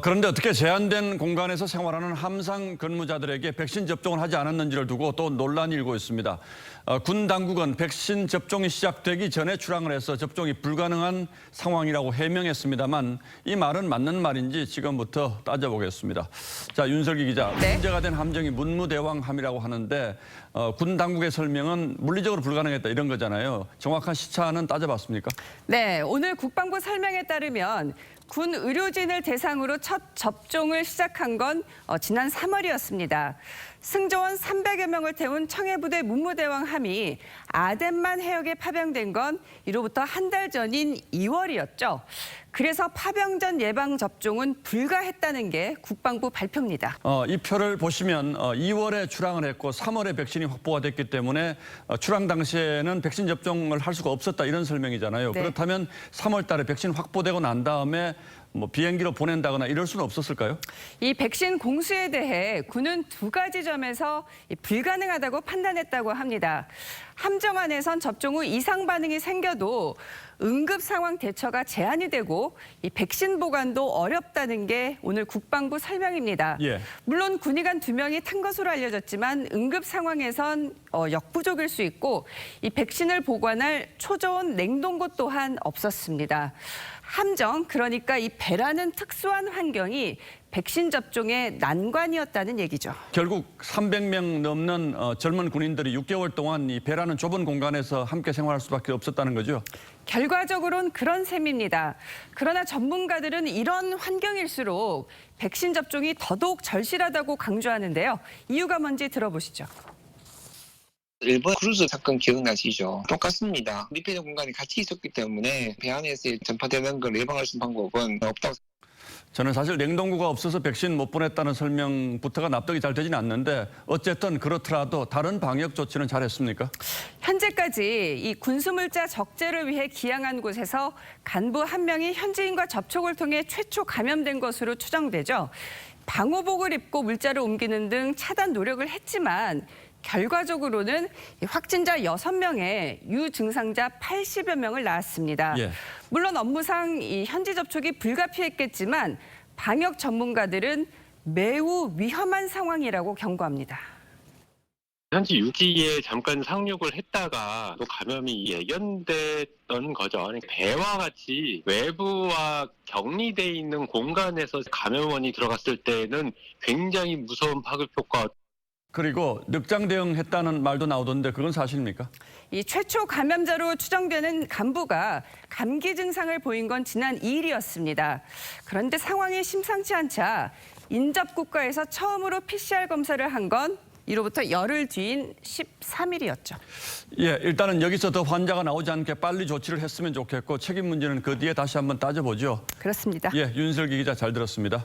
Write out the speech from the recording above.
그런데 어떻게 제한된 공간에서 생활하는 함상 근무자들에게 백신 접종을 하지 않았는지를 두고 또 논란이 일고 있습니다. 군 당국은 백신 접종이 시작되기 전에 출항을 해서 접종이 불가능한 상황이라고 해명했습니다만 이 말은 맞는 말인지 지금부터 따져보겠습니다. 자, 윤석기 기자, 네. 문제가 된 함정이 문무대왕함이라고 하는데 군 당국의 설명은 물리적으로 불가능했다 이런 거잖아요. 정확한 시차는 따져봤습니까? 네, 오늘 국방부 설명에 따르면 군 의료진을 대상으로 첫 접종을 시작한 건 지난 3월이었습니다. 승조원 300여 명을 태운 청해부대 문무대왕 함이 아덴만 해역에 파병된 건 이로부터 한 달 전인 2월이었죠. 그래서 파병전 예방 접종은 불가했다는 게 국방부 발표입니다. 이 표를 보시면 2월에 출항을 했고 3월에 백신이 확보가 됐기 때문에 출항 당시에는 백신 접종을 할 수가 없었다 이런 설명이잖아요. 네. 그렇다면 3월 달에 백신 확보되고 난 다음에 비행기로 보낸다거나 이럴 수는 없었을까요? 이 백신 공수에 대해 군은 두 가지 점에서 불가능하다고 판단했다고 합니다. 함정 안에선 접종 후 이상 반응이 생겨도 응급 상황 대처가 제한이 되고 이 백신 보관도 어렵다는 게 오늘 국방부 설명입니다. 예. 물론 군의관 2명이 탄 것으로 알려졌지만 응급 상황에선 역부족일 수 있고 이 백신을 보관할 초저온 냉동고 또한 없었습니다. 함정, 그러니까 이 배라는 특수한 환경이 백신 접종의 난관이었다는 얘기죠. 결국 300명 넘는 젊은 군인들이 6개월 동안 이 배라는 좁은 공간에서 함께 생활할 수밖에 없었다는 거죠? 결과적으로는 그런 셈입니다. 그러나 전문가들은 이런 환경일수록 백신 접종이 더더욱 절실하다고 강조하는데요. 이유가 뭔지 들어보시죠. 일본 크루즈 사건 기억나시죠? 똑같습니다.密閉된 공간이 같이 있었기 때문에 배 안에서 전파되는 걸 예방할 수 있는 방법은 없다고. 저는 사실 냉동고가 없어서 백신 못 보냈다는 설명부터가 납득이 잘 되지는 않는데 어쨌든 그렇더라도 다른 방역 조치는 잘했습니까? 현재까지 이 군수물자 적재를 위해 기항한 곳에서 간부 한 명이 현지인과 접촉을 통해 최초 감염된 것으로 추정되죠. 방호복을 입고 물자를 옮기는 등 차단 노력을 했지만 결과적으로는 확진자 6명에 유증상자 80여 명을 낳았습니다. 예. 물론 업무상 이 현지 접촉이 불가피했겠지만 방역 전문가들은 매우 위험한 상황이라고 경고합니다. 현지 유지에 잠깐 상륙을 했다가 또 감염이 예견됐던 거죠. 그러니까 배와 같이 외부와 격리돼 있는 공간에서 감염원이 들어갔을 때는 굉장히 무서운 파급 효과. 그리고 늑장 대응했다는 말도 나오던데 그건 사실입니까? 이 최초 감염자로 추정되는 간부가 감기 증상을 보인 건 지난 2일이었습니다. 그런데 상황이 심상치 않자 인접 국가에서 처음으로 PCR 검사를 한 건 이로부터 열흘 뒤인 13일이었죠. 예, 일단은 여기서 더 환자가 나오지 않게 빨리 조치를 했으면 좋겠고 책임 문제는 그 뒤에 다시 한번 따져보죠. 그렇습니다. 예, 윤석기 기자 잘 들었습니다.